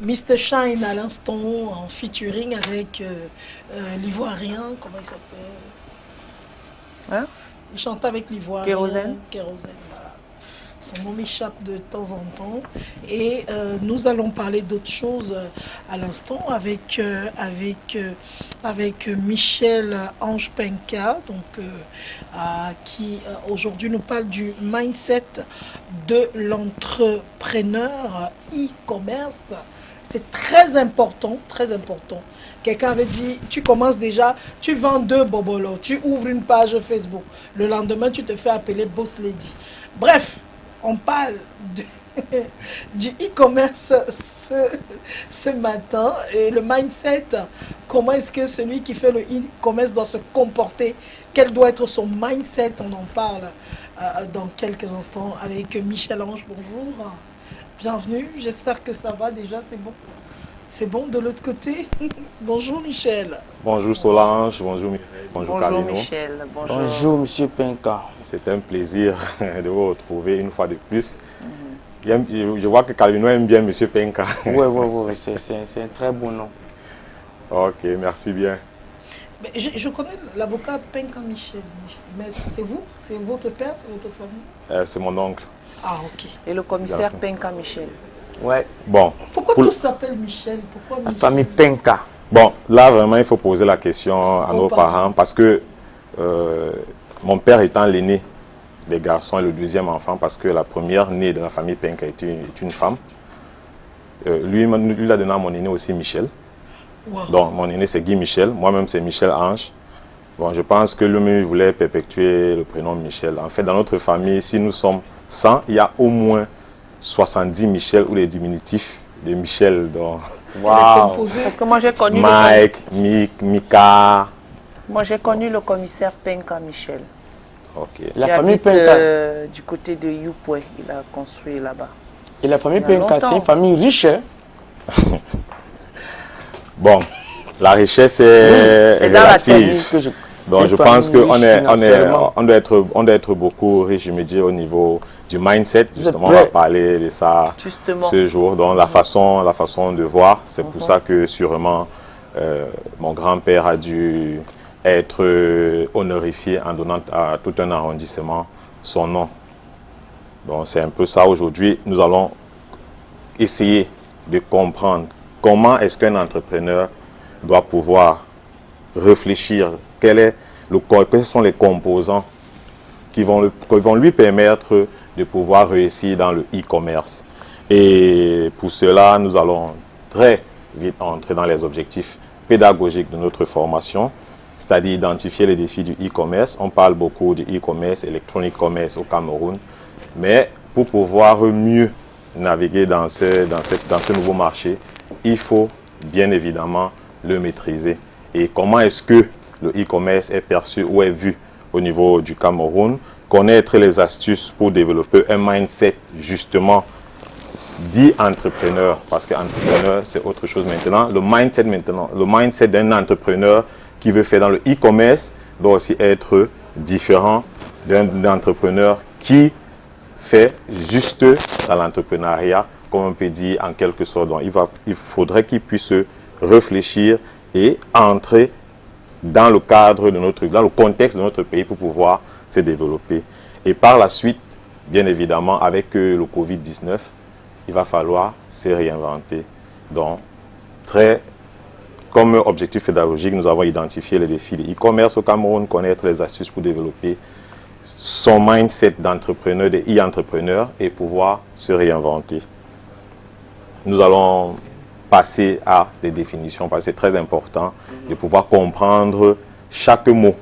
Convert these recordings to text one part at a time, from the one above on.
Mr. Shine à l'instant en featuring avec l'Ivoirien, comment il s'appelle? Hein? Il chante avec l'Ivoirien. Kérosène. Kérosène, voilà. Son nom m'échappe de temps en temps. Et nous allons parler d'autres choses à l'instant avec Michel Ange Penka, donc, qui aujourd'hui nous parle du mindset de l'entrepreneur e-commerce. C'est très important, très important. Quelqu'un avait dit, tu commences déjà, tu vends 2 bobolos, tu ouvres une page Facebook. Le lendemain, tu te fais appeler Boss Lady. Bref, on parle du e-commerce ce matin et le mindset. Comment est-ce que celui qui fait le e-commerce doit se comporter? Quel doit être son mindset? On en parle dans quelques instants avec Michel Ange. Bonjour. Bienvenue, j'espère que ça va déjà, c'est bon. C'est bon de l'autre côté. Bonjour Michel. Bonjour Solange, bonjour Mireille, bonjour Carlino. Michel, bonjour. Bonjour Monsieur Penka. C'est un plaisir de vous retrouver une fois de plus. Je vois que Carlino aime bien Monsieur Penka. Oui, c'est un très bon nom. Ok, merci bien. Mais je connais l'avocat Penka Michel, mais c'est vous? C'est votre père? C'est votre famille? C'est mon oncle. Ah, ok. Et le commissaire Penka Michel. Ouais. Bon. Pourquoi tous s'appellent Michel? Pourquoi La Michel? famille Penka. Bon, là vraiment il faut poser la question à nos parents parce que mon père étant l'aîné des garçons et le deuxième enfant, parce que la première née de la famille Penka est une femme, lui a donné à mon aîné aussi Michel. Wow. Donc mon aîné c'est Guy Michel, moi-même c'est Michel Ange. Bon, je pense que lui voulait perpétuer le prénom Michel. En fait, dans notre famille, si nous sommes 100, il y a au moins 70 Michel ou les diminutifs de Michel. Donc, Waouh. Parce que moi j'ai connu Mike, Mick, Mika. moi j'ai connu le commissaire Penka Michel. Ok. La Il famille habite, Penka. du côté de Youpoué, il a construit là-bas. Et la famille il y a Penka, c'est longtemps. une famille riche. Hein? Bon, la richesse est C'est dans la relative. Que je- Donc c'est je une pense famille qu'on riche financièrement. on doit être beaucoup riche, je me dis, au niveau du mindset. Justement, on prêt? va parler de ça Justement. ce jour. Donc la façon de voir, c'est pour ça que sûrement mon grand-père a dû être honorifié en donnant à tout un arrondissement son nom. Donc c'est un peu ça aujourd'hui. Nous allons essayer de comprendre comment est-ce qu'un entrepreneur doit pouvoir réfléchir, quels sont les composants qui vont lui permettre de pouvoir réussir dans le e-commerce. Et pour cela, nous allons très vite entrer dans les objectifs pédagogiques de notre formation, c'est-à-dire identifier les défis du e-commerce. On parle beaucoup du e-commerce, electronic commerce au Cameroun, mais pour pouvoir mieux naviguer dans ce nouveau marché, il faut bien évidemment le maîtriser. Et comment est-ce que le e-commerce est perçu ou est vu au niveau du Cameroun? Connaître les astuces pour développer un mindset justement dit entrepreneur, parce qu'entrepreneur c'est autre chose maintenant. Le mindset d'un entrepreneur qui veut faire dans le e-commerce doit aussi être différent d'un entrepreneur qui fait juste dans l'entrepreneuriat, comme on peut dire en quelque sorte. Donc, il faudrait qu'il puisse réfléchir et entrer dans le cadre dans le contexte de notre pays pour pouvoir se développer. Et par la suite, bien évidemment, avec le Covid-19, il va falloir se réinventer. Donc, comme objectif pédagogique, nous avons identifié les défis de e-commerce au Cameroun, connaître les astuces pour développer son mindset d'entrepreneur, de e-entrepreneur et pouvoir se réinventer. Nous allons passer à des définitions, parce que c'est très important de pouvoir comprendre chaque mot.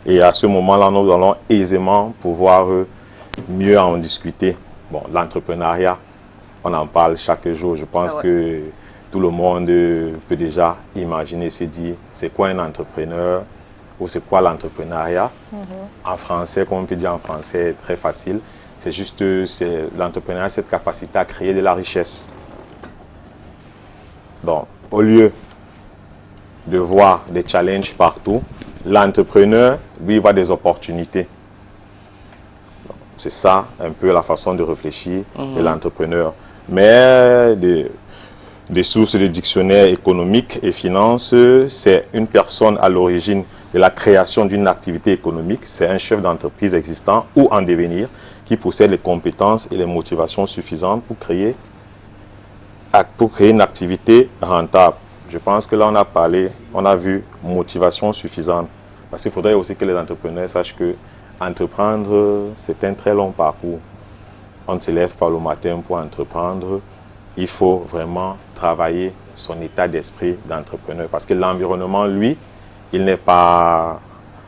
Et à ce moment-là, nous allons aisément pouvoir mieux en discuter. Bon, l'entrepreneuriat, on en parle chaque jour. Je pense que tout le monde peut déjà imaginer, se dire, c'est quoi un entrepreneur ou c'est quoi l'entrepreneuriat. En français, comme on peut dire en français, très facile. C'est juste l'entrepreneuriat, cette capacité à créer de la richesse. Donc, au lieu de voir des challenges partout, l'entrepreneur, lui, voit des opportunités. C'est ça, un peu la façon de réfléchir de l'entrepreneur. Mais des sources du dictionnaire économique et finance, c'est une personne à l'origine de la création d'une activité économique. C'est un chef d'entreprise existant ou en devenir qui possède les compétences et les motivations suffisantes pour créer une activité rentable. Je pense que là, on a parlé, on a vu motivation suffisante. Parce qu'il faudrait aussi que les entrepreneurs sachent que entreprendre, c'est un très long parcours. On ne se lève pas le matin pour entreprendre. Il faut vraiment travailler son état d'esprit d'entrepreneur. Parce que l'environnement, lui, il n'est pas,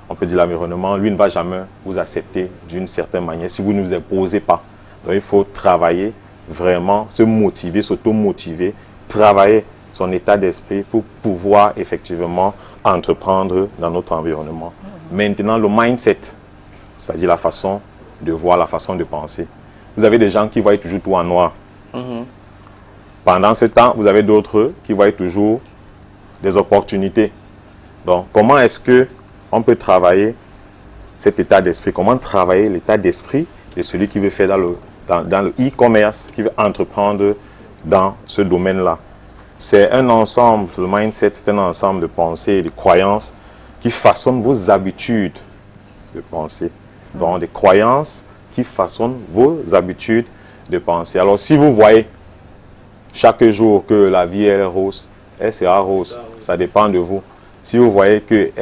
on peut dire l'environnement, lui ne va jamais vous accepter d'une certaine manière si vous ne vous imposez pas. Donc il faut travailler, vraiment se motiver, s'auto-motiver, travailler son état d'esprit pour pouvoir effectivement entreprendre dans notre environnement. Maintenant, le mindset, c'est-à-dire la façon de voir, la façon de penser. Vous avez des gens qui voient toujours tout en noir. Pendant ce temps, vous avez d'autres qui voient toujours des opportunités. Donc, comment est-ce qu'on peut travailler cet état d'esprit? Comment travailler l'état d'esprit de celui qui veut faire dans le e-commerce, qui veut entreprendre dans ce domaine-là? C'est un ensemble, le mindset, c'est un ensemble de pensées et de croyances qui façonnent vos habitudes de pensée. Donc, des croyances qui façonnent vos habitudes de pensée. Alors, si vous voyez chaque jour que la vie elle est rose, elle sera rose. Ça dépend de vous. Si vous voyez que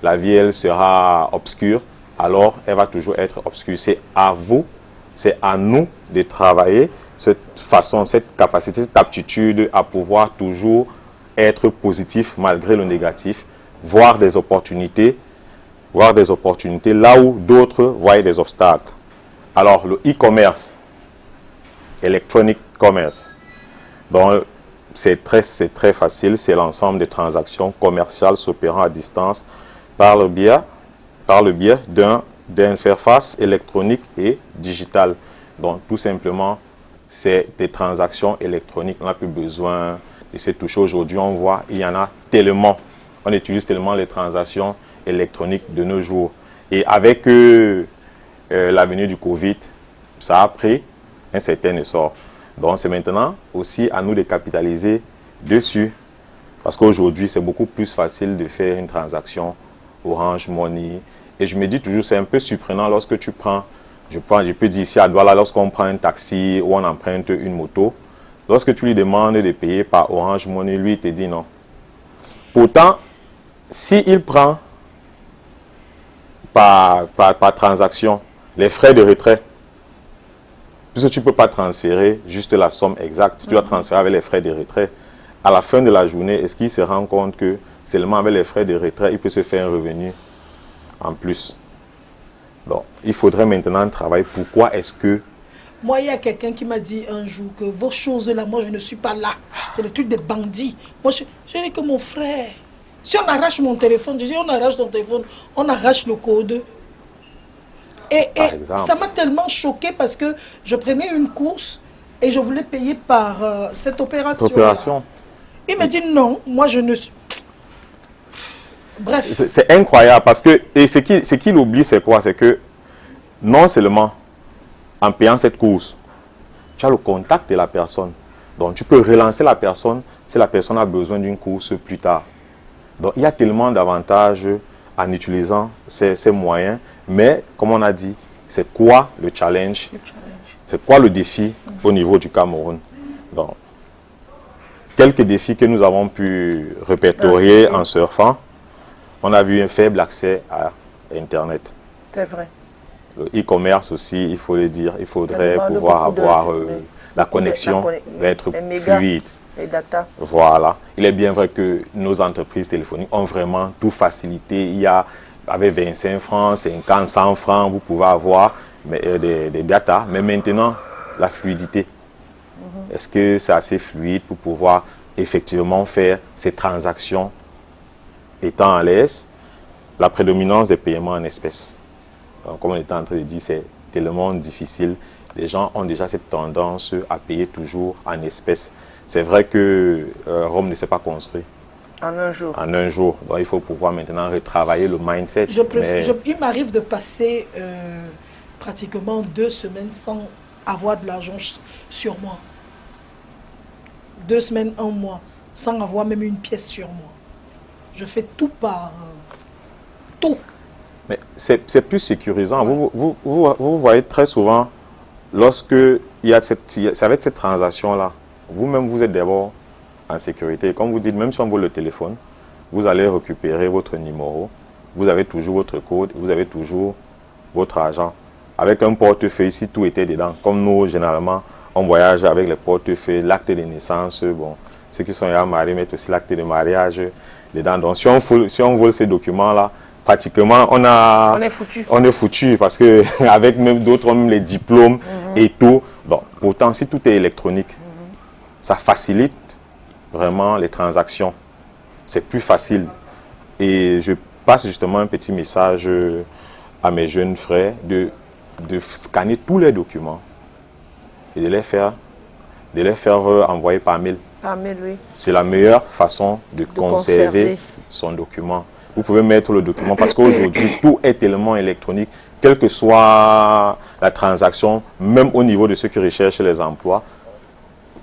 la vie elle sera obscure, alors elle va toujours être obscure. C'est à vous, c'est à nous de travailler cette façon, cette capacité, cette aptitude à pouvoir toujours être positif malgré le négatif, voir des opportunités là où d'autres voient des obstacles. Alors, le e-commerce, electronic commerce, donc c'est très facile, c'est l'ensemble des transactions commerciales s'opérant à distance par le biais d'une interface électronique et digitale. Donc, tout simplement, c'est des transactions électroniques. On n'a plus besoin de se toucher. Aujourd'hui, on voit, il y en a tellement. On utilise tellement les transactions électroniques de nos jours. Et avec la venue du Covid, ça a pris un certain essor. Donc, c'est maintenant aussi à nous de capitaliser dessus. Parce qu'aujourd'hui, c'est beaucoup plus facile de faire une transaction Orange Money. Et je me dis toujours, c'est un peu surprenant lorsque tu prends, je peux dire ici à Douala, lorsqu'on prend un taxi ou on emprunte une moto, lorsque tu lui demandes de payer par Orange Money, lui, il te dit non. Pourtant, s'il prend par transaction les frais de retrait, puisque tu ne peux pas transférer juste la somme exacte, tu dois transférer avec les frais de retrait. À la fin de la journée, est-ce qu'il se rend compte que seulement avec les frais de retrait, il peut se faire un revenu en plus? Donc, il faudrait maintenant travailler. Pourquoi est-ce que... Moi, il y a quelqu'un qui m'a dit un jour que vos choses-là, moi, je ne suis pas là. C'est le truc des bandits. Moi, je dis que mon frère, si on arrache mon téléphone, je dis on arrache ton téléphone, on arrache le code. Et ça m'a tellement choqué parce que je prenais une course et je voulais payer par cette opération. Il me dit non, moi je ne suis... Bref. C'est incroyable parce que, et ce qu'il oublie, c'est quoi? C'est que non seulement en payant cette course, tu as le contact de la personne. Donc tu peux relancer la personne si la personne a besoin d'une course plus tard. Donc il y a tellement d'avantages en utilisant ces moyens. Mais comme on a dit, c'est quoi le challenge? C'est quoi le défi au niveau du Cameroun? Donc, quelques défis que nous avons pu répertorier en surfant. On a vu un faible accès à Internet. C'est vrai. Le e-commerce aussi, il faut le dire, il faudrait pouvoir avoir la connexion, d'être fluide. Les data. Voilà. Il est bien vrai que nos entreprises téléphoniques ont vraiment tout facilité. Il y a, avec 25 francs, 50, 100 francs, vous pouvez avoir des data. Mais maintenant, la fluidité. Est-ce que c'est assez fluide pour pouvoir effectivement faire ces transactions étant à l'aise? La prédominance des paiements en espèces. Donc, comme on était en train de dire, c'est tellement difficile. Les gens ont déjà cette tendance à payer toujours en espèces. C'est vrai que Rome ne s'est pas construit en un jour. En un jour. Donc, il faut pouvoir maintenant retravailler le mindset. Il m'arrive de passer pratiquement 2 semaines sans avoir de l'argent sur moi. 2 semaines, 1 mois, sans avoir même une pièce sur moi. Je fais tout par... tout. Mais c'est plus sécurisant. Ouais. Vous voyez très souvent, lorsque il y a avec cette transaction-là, vous-même, vous êtes d'abord en sécurité. Comme vous dites, même si on vole le téléphone, vous allez récupérer votre numéro, vous avez toujours votre code, vous avez toujours votre argent. Avec un portefeuille, si tout était dedans, comme nous, généralement, on voyage avec les portefeuilles, l'acte de naissance, bon, ceux qui sont à mariés mettent aussi l'acte de mariage dedans. Donc, si on vole ces documents-là, pratiquement, on est foutu. On est foutu parce que avec même d'autres, même les diplômes et tout. Donc, pourtant, si tout est électronique, ça facilite vraiment les transactions. C'est plus facile. Et je passe justement un petit message à mes jeunes frères de scanner tous les documents et de les faire envoyer par mail. Par mail, oui. C'est la meilleure façon de conserver son document. Vous pouvez mettre le document parce qu'aujourd'hui, tout est tellement électronique, quelle que soit la transaction, même au niveau de ceux qui recherchent les emplois,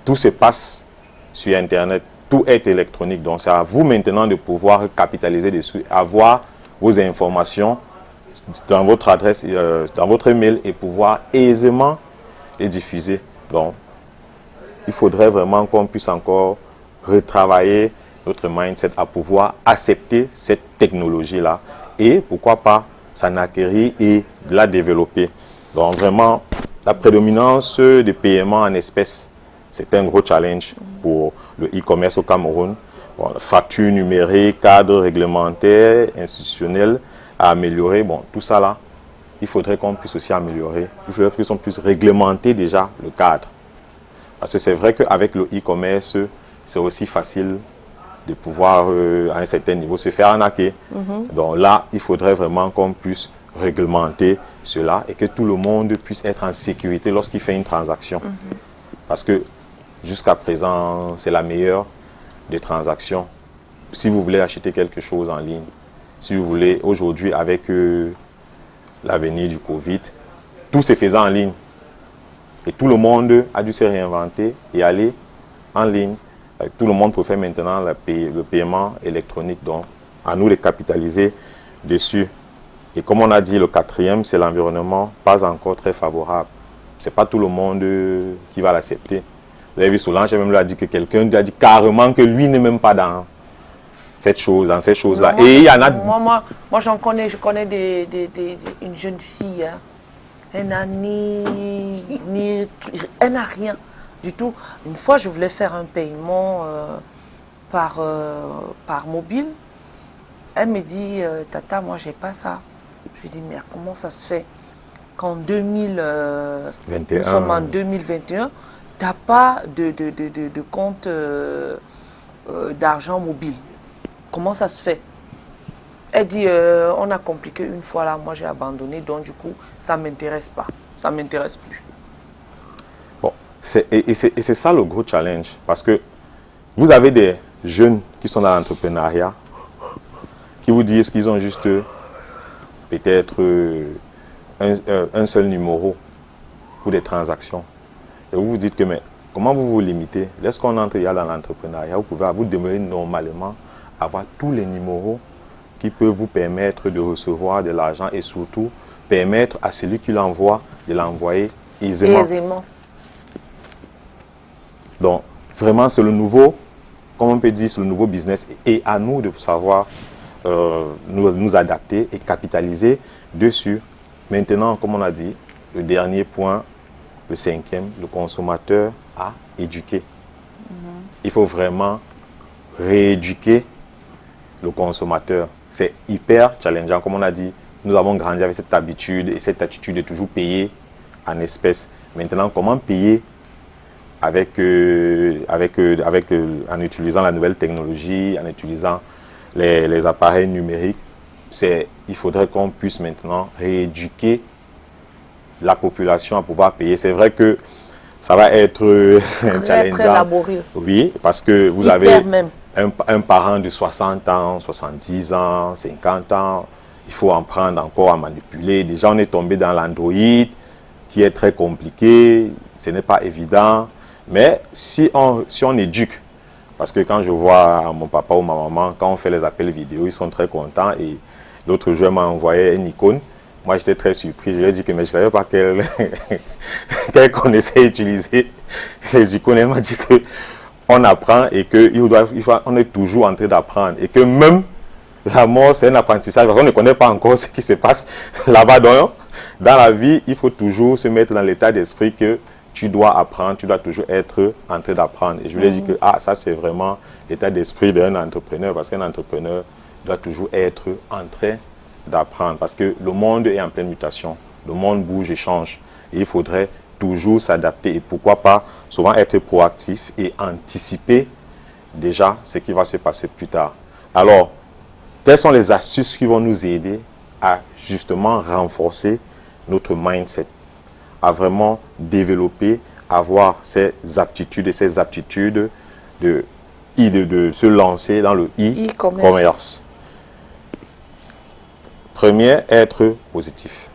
tout se passe sur Internet, tout est électronique. Donc, c'est à vous maintenant de pouvoir capitaliser dessus, avoir vos informations dans votre adresse, dans votre email et pouvoir aisément les diffuser. Donc, il faudrait vraiment qu'on puisse encore retravailler notre mindset à pouvoir accepter cette technologie-là et pourquoi pas s'en acquérir et la développer. Donc vraiment, la prédominance des paiements en espèces, c'est un gros challenge pour le e-commerce au Cameroun. Bon, facture numérique, cadre réglementaire, institutionnel à améliorer. Bon, tout ça là, il faudrait qu'on puisse aussi améliorer. Il faudrait qu'on puisse réglementer déjà le cadre. Parce que c'est vrai qu'avec le e-commerce, c'est aussi facile de pouvoir, à un certain niveau, se faire arnaquer. Donc là, il faudrait vraiment qu'on puisse réglementer cela et que tout le monde puisse être en sécurité lorsqu'il fait une transaction. Parce que jusqu'à présent, c'est la meilleure des transactions. Si vous voulez acheter quelque chose en ligne, si vous voulez, aujourd'hui, avec l'avenir du Covid, tout se faisait en ligne. Et tout le monde a dû se réinventer et aller en ligne. Tout le monde peut faire maintenant le paiement électronique. Donc, à nous de capitaliser dessus. Et comme on a dit, le quatrième, c'est l'environnement pas encore très favorable. Ce n'est pas tout le monde qui va l'accepter. Vous avez vu, Solange même lui a dit que quelqu'un lui a dit carrément que lui n'est même pas dans cette chose, dans ces choses-là. Et il y en a... Moi je connais une jeune fille. Hein. Elle n'a elle n'a rien du tout. Une fois, je voulais faire un paiement par mobile. Elle me dit, Tata, moi, j'ai pas ça. Je lui dis, mais comment ça se fait qu'en nous sommes en 2021, tu n'as pas de compte d'argent mobile? Comment ça se fait? Elle dit, on a compliqué une fois là, moi j'ai abandonné, donc du coup, ça ne m'intéresse pas. Ça ne m'intéresse plus. Bon, c'est ça le gros challenge. Parce que vous avez des jeunes qui sont dans l'entrepreneuriat, qui vous disent qu'ils ont juste peut-être un seul numéro pour des transactions. Et vous vous dites que, mais comment vous vous limitez? Lorsqu'on entre dans l'entrepreneuriat, vous demeurez normalement avoir tous les numéros qui peuvent vous permettre de recevoir de l'argent et surtout permettre à celui qui l'envoie de l'envoyer aisément. Donc, vraiment, c'est le nouveau, comme on peut dire, c'est le nouveau business. Et à nous de savoir nous adapter et capitaliser dessus. Maintenant, comme on a dit, le dernier point, le cinquième, le consommateur à éduquer. Il faut vraiment rééduquer le consommateur. C'est hyper challengeant, comme on a dit. Nous avons grandi avec cette habitude et cette attitude de toujours payer en espèces. Maintenant, comment payer en utilisant la nouvelle technologie, en utilisant les appareils numériques? Il faudrait qu'on puisse maintenant rééduquer la population à pouvoir payer. C'est vrai que ça va être challengeant. Très laborieux. Oui, parce que vous avez un parent de 60 ans, 70 ans, 50 ans. Il faut en prendre encore à manipuler. Déjà, on est tombé dans l'Android qui est très compliqué. Ce n'est pas évident. Mais si on éduque, parce que quand je vois mon papa ou ma maman, quand on fait les appels vidéo, ils sont très contents. Et l'autre jour, m'a envoyé une icône. Moi, j'étais très surpris. Je lui ai dit que mais je ne savais pas qu'elle connaissait utiliser les icônes. Elle m'a dit qu'on apprend et qu'on est toujours en train d'apprendre. Et que même la mort, c'est un apprentissage. Parce qu'on ne connaît pas encore ce qui se passe là-bas. Donc, dans la vie, il faut toujours se mettre dans l'état d'esprit que tu dois apprendre, tu dois toujours être en train d'apprendre. Et je lui ai dit que ça, c'est vraiment l'état d'esprit d'un entrepreneur. Parce qu'un entrepreneur doit toujours être en train d'apprendre. Parce que le monde est en pleine mutation. Le monde bouge et change. Et il faudrait toujours s'adapter. Et pourquoi pas souvent être proactif et anticiper déjà ce qui va se passer plus tard. Alors, quelles sont les astuces qui vont nous aider à justement renforcer notre mindset, à vraiment développer, avoir ces aptitudes et ces aptitudes de se lancer dans le e-commerce. Premier, être positif.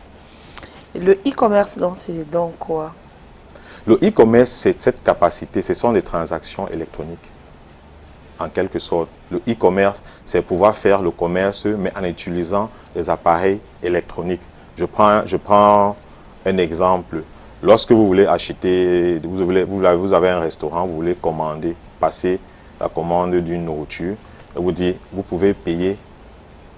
Le e-commerce, c'est donc quoi? Le e-commerce, c'est cette capacité, ce sont des transactions électroniques. En quelque sorte, le e-commerce, c'est pouvoir faire le commerce, mais en utilisant des appareils électroniques. Je prends un exemple. Lorsque vous voulez acheter, vous avez un restaurant, vous voulez commander, passer la commande d'une nourriture, vous dites, vous pouvez payer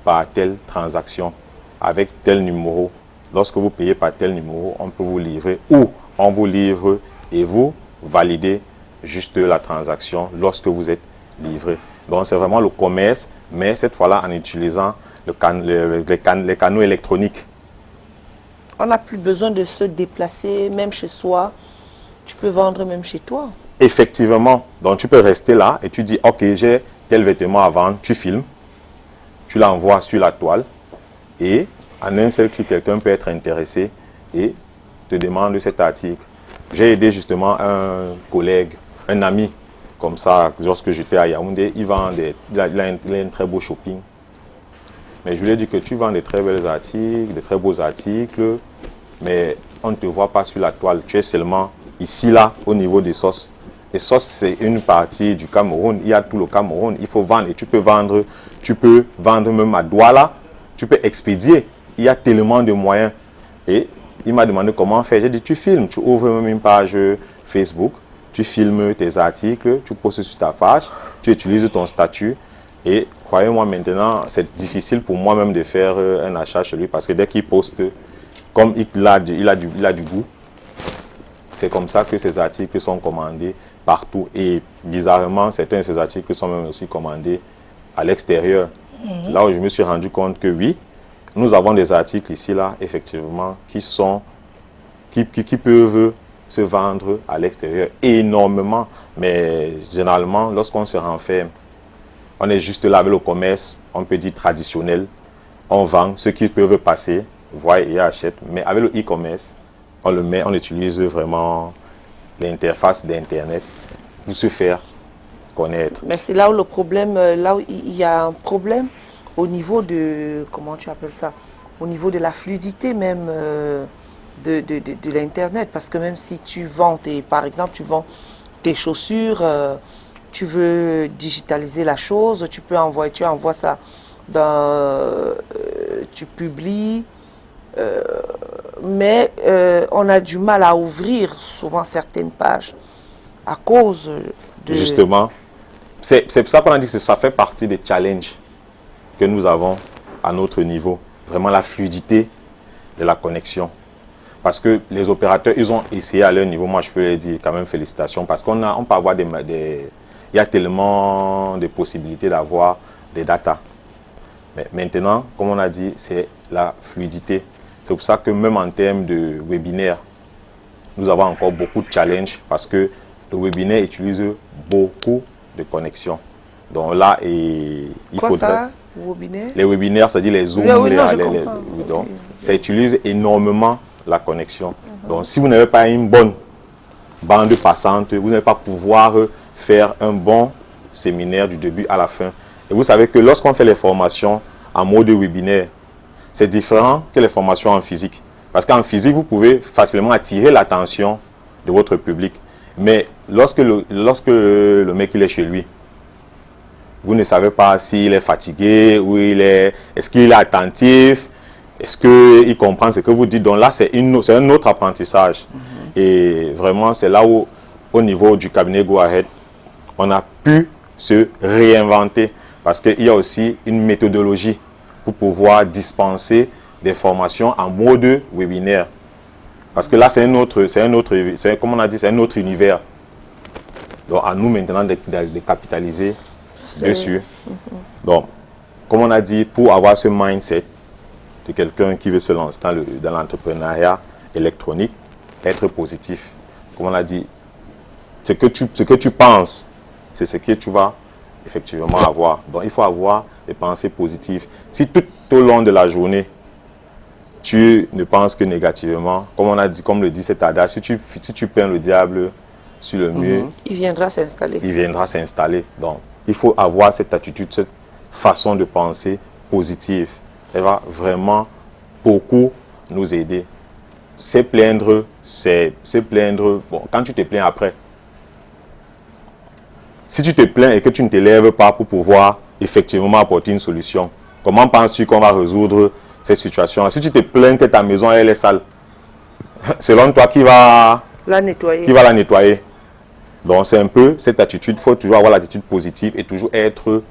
par telle transaction, avec tel numéro. Lorsque vous payez par tel numéro, on peut vous livrer ou on vous livre et vous validez juste la transaction lorsque vous êtes livré. Donc c'est vraiment le commerce, mais cette fois-là en utilisant les canaux électroniques. On n'a plus besoin de se déplacer, même chez soi. Tu peux vendre même chez toi. Effectivement. Donc tu peux rester là et tu dis, ok, j'ai tel vêtement à vendre. Tu filmes, tu l'envoies sur la toile et en un seul clic, quelqu'un peut être intéressé et te demande cet article. J'ai aidé justement un collègue, un ami, comme ça, lorsque j'étais à Yaoundé, il a un très beau shopping. Mais je lui ai dit que tu vends des très belles articles, des très beaux articles, mais on ne te voit pas sur la toile. Tu es seulement ici, là, au niveau des sauces. Les sauces, c'est une partie du Cameroun. Il y a tout le Cameroun. Il faut vendre et tu peux vendre même à Douala. Tu peux expédier. Il y a tellement de moyens. Et il m'a demandé comment faire. J'ai dit, tu filmes, tu ouvres même une page Facebook, tu filmes tes articles, tu postes sur ta page, tu utilises ton statut. Et croyez-moi maintenant, c'est difficile pour moi-même de faire un achat chez lui parce que dès qu'il poste, comme il a du goût, c'est comme ça que ces articles sont commandés partout. Et bizarrement, certains de ces articles sont même aussi commandés à l'extérieur. C'est là où je me suis rendu compte que oui, nous avons des articles ici, là, effectivement, qui peuvent se vendre à l'extérieur énormément. Mais généralement, lorsqu'on se renferme, on est juste là avec le commerce, on peut dire traditionnel. On vend ceux qui peuvent passer, voient et achètent. Mais avec le e-commerce, on utilise vraiment l'interface d'Internet pour se faire connaître. Mais c'est là où le problème, là où il y a un problème au niveau de, comment tu appelles ça, au niveau de la fluidité même de l'Internet. Parce que même si tu vends, par exemple, tu vends tes chaussures, tu veux digitaliser la chose, tu envoies ça tu publies, mais on a du mal à ouvrir souvent certaines pages à cause de... Justement, c'est pour ça qu'on a dit que ça fait partie des challenges que nous avons à notre niveau. Vraiment la fluidité de la connexion. Parce que les opérateurs, ils ont essayé à leur niveau. Moi, je peux leur dire quand même félicitations parce qu'on peut avoir il y a tellement de possibilités d'avoir des datas. Mais maintenant, comme on a dit, c'est la fluidité. C'est pour ça que même en termes de webinaire, nous avons encore beaucoup de challenges parce que le webinaire utilise beaucoup de connexions. Donc là, il faudrait... ça, webinaire? Les webinaires, c'est-à-dire les Zooms, donc, ça utilise énormément la connexion. Donc si vous n'avez pas une bonne bande passante, vous n'allez pas pouvoir faire un bon séminaire du début à la fin. Et vous savez que lorsqu'on fait les formations en mode webinaire, c'est différent que les formations en physique. Parce qu'en physique, vous pouvez facilement attirer l'attention de votre public. Mais lorsque le mec il est chez lui, vous ne savez pas s'il est fatigué ou est-ce qu'il est attentif, est-ce qu'il comprend ce que vous dites. Donc là, c'est un autre apprentissage. Et vraiment, c'est là où, au niveau du cabinet Go Ahead, on a pu se réinventer parce qu'il y a aussi une méthodologie pour pouvoir dispenser des formations en mode webinaire. Parce que là, comme on a dit, c'est un autre univers. Donc, à nous maintenant de capitaliser dessus. Donc, comme on a dit, pour avoir ce mindset de quelqu'un qui veut se lancer dans l'entrepreneuriat électronique, être positif. Comme on a dit, ce que tu penses, c'est ce que tu vas effectivement avoir. Donc, il faut avoir des pensées positives. Si tout au long de la journée, tu ne penses que négativement, comme on a dit, comme le dit cet adage, si tu peins le diable sur le mur, il viendra s'installer. Il viendra s'installer. Donc, il faut avoir cette attitude, cette façon de penser positive. Elle va vraiment beaucoup nous aider. C'est plaindre, bon, quand tu te plains après, si tu te plains et que tu ne t'élèves pas pour pouvoir effectivement apporter une solution, comment penses-tu qu'on va résoudre cette situation? Si tu te plains que ta maison elle est sale, selon toi, qui va la nettoyer? Donc c'est un peu cette attitude, il faut toujours avoir l'attitude positive et toujours être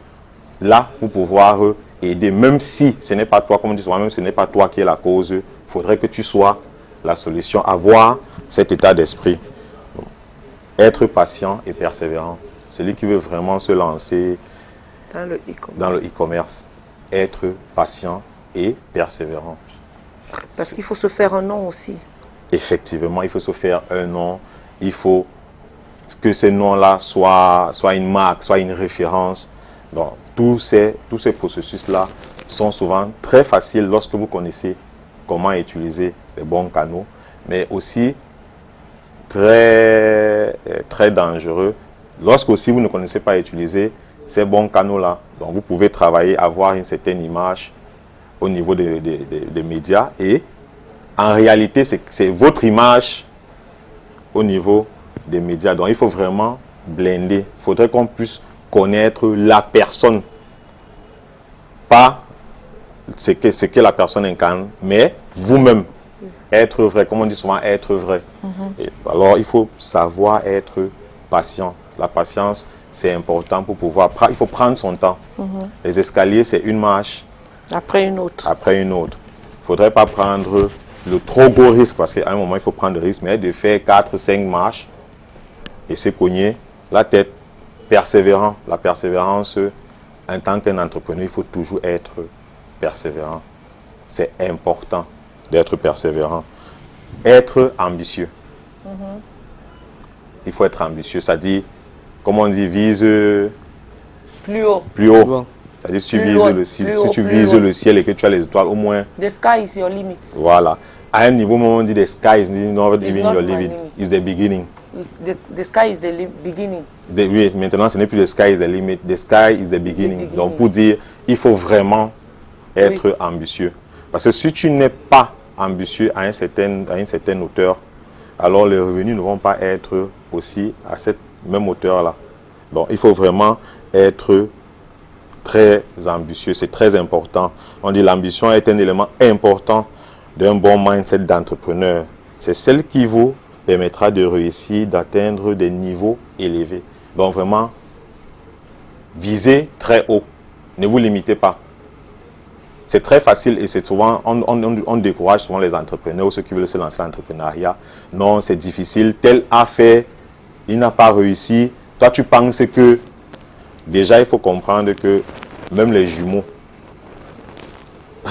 là pour pouvoir aider. Même si ce n'est pas toi, comme on dit souvent, même si ce n'est pas toi qui es la cause, il faudrait que tu sois la solution, avoir cet état d'esprit. Être patient et persévérant. Celui qui veut vraiment se lancer dans le e-commerce, être patient et persévérant. Parce qu'il faut se faire un nom aussi. Effectivement, il faut se faire un nom. Il faut que ce nom-là soit une marque, soit une référence. Donc, tous ces processus-là sont souvent très faciles lorsque vous connaissez comment utiliser les bons canaux, mais aussi très, très dangereux lorsque aussi vous ne connaissez pas utiliser ces bons canaux-là. Donc, vous pouvez travailler, avoir une certaine image au niveau des médias et en réalité, c'est votre image au niveau des médias. Donc, il faut vraiment blender. Il faudrait qu'on puisse connaître la personne. Pas ce que la personne incarne, mais vous-même. Être vrai, comme on dit souvent, être vrai. Et alors, il faut savoir être patient. La patience, c'est important pour pouvoir... Il faut prendre son temps. Les escaliers, c'est une marche. Après une autre. Après une autre. Il ne faudrait pas prendre le trop gros risque, parce qu'à un moment, il faut prendre le risque, mais de faire 4-5 marches et se cogner la tête. Persévérant. La persévérance, en tant qu'un entrepreneur, il faut toujours être persévérant. C'est important d'être persévérant. Être ambitieux. Il faut être ambitieux. C'est-à-dire, comme on dit, vise plus haut. Plus haut. C'est-à-dire, si tu vises le ciel, si tu vises le ciel et que tu as les étoiles, au moins... The sky is your limit. Voilà. À un niveau, on dit the sky is not even your limit. It's the beginning. The sky is the beginning. Oui, maintenant, ce n'est plus the sky is the limit. The sky is the beginning. Donc, pour dire, il faut vraiment être ambitieux. Parce que si tu n'es pas ambitieux à une certaine hauteur, alors les revenus ne vont pas être aussi à cette même hauteur-là. Donc, il faut vraiment être très ambitieux. C'est très important. On dit l'ambition est un élément important d'un bon mindset d'entrepreneur. C'est celle qui vous permettra de réussir, d'atteindre des niveaux élevés. Donc vraiment, visez très haut. Ne vous limitez pas. C'est très facile et c'est souvent, on décourage souvent les entrepreneurs ou ceux qui veulent se lancer dans l'entrepreneuriat. Non, c'est difficile. Tel a fait, il n'a pas réussi. Toi, tu penses que... Déjà, il faut comprendre que même les jumeaux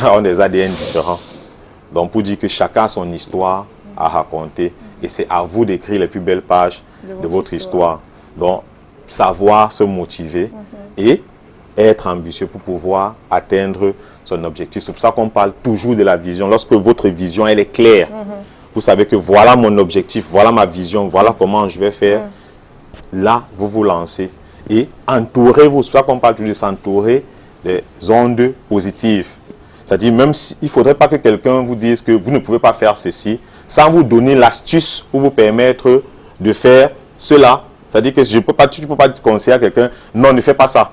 ont des ADN différents. Donc, pour dire que chacun a son histoire à raconter. Et c'est à vous d'écrire les plus belles pages de votre histoire. Donc, savoir se motiver et être ambitieux pour pouvoir atteindre son objectif. C'est pour ça qu'on parle toujours de la vision. Lorsque votre vision, elle est claire, vous savez que voilà mon objectif, voilà ma vision, voilà comment je vais faire. Là, vous vous lancez. Et entourez-vous. C'est pour ça qu'on parle toujours de s'entourer des ondes positives. C'est-à-dire, même s'il ne faudrait pas que quelqu'un vous dise que vous ne pouvez pas faire ceci, sans vous donner l'astuce pour vous permettre de faire cela, c'est-à-dire que tu ne peux pas conseiller à quelqu'un, non, ne fais pas ça.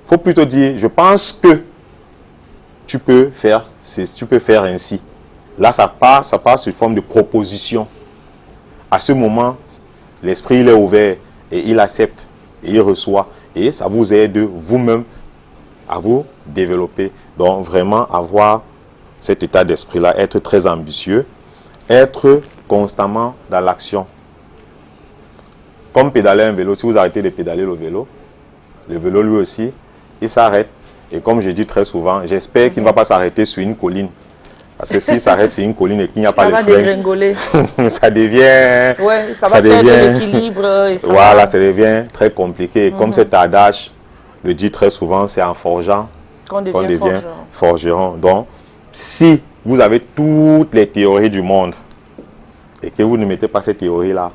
Il faut plutôt dire, je pense que tu peux faire ainsi. Là, ça part sous forme de proposition. À ce moment, l'esprit il est ouvert et il accepte et il reçoit. Et ça vous aide vous-même à vous développer. Donc, vraiment avoir cet état d'esprit-là, être très ambitieux, être constamment dans l'action. Comme pédaler un vélo, si vous arrêtez de pédaler le vélo lui aussi, il s'arrête. Et comme je dis très souvent, j'espère qu'il ne va pas s'arrêter sur une colline. Parce que s'il s'arrête sur une colline et qu'il n'y a pas de frein, ça devient... Ouais, ça va perdre l'équilibre. Voilà, ça devient très compliqué. Comme cet adage le dit très souvent, c'est en forgeant qu'on devient forgeron. Donc, si vous avez toutes les théories du monde et que vous ne mettez pas ces théories-là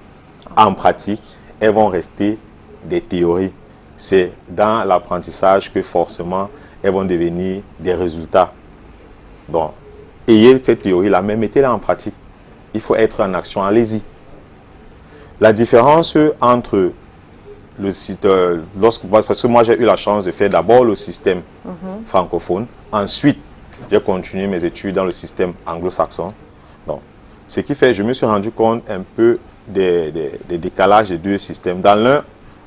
en pratique, elles vont rester des théories. C'est dans l'apprentissage que forcément, elles vont devenir des résultats. Donc, ayez cette théorie-là, mais mettez-la en pratique. Il faut être en action, allez-y. La différence entre le système, parce que moi j'ai eu la chance de faire d'abord le système francophone, ensuite j'ai continué mes études dans le système anglo-saxon. Donc, ce qui fait, je me suis rendu compte un peu des décalages des deux systèmes. Dans l'un,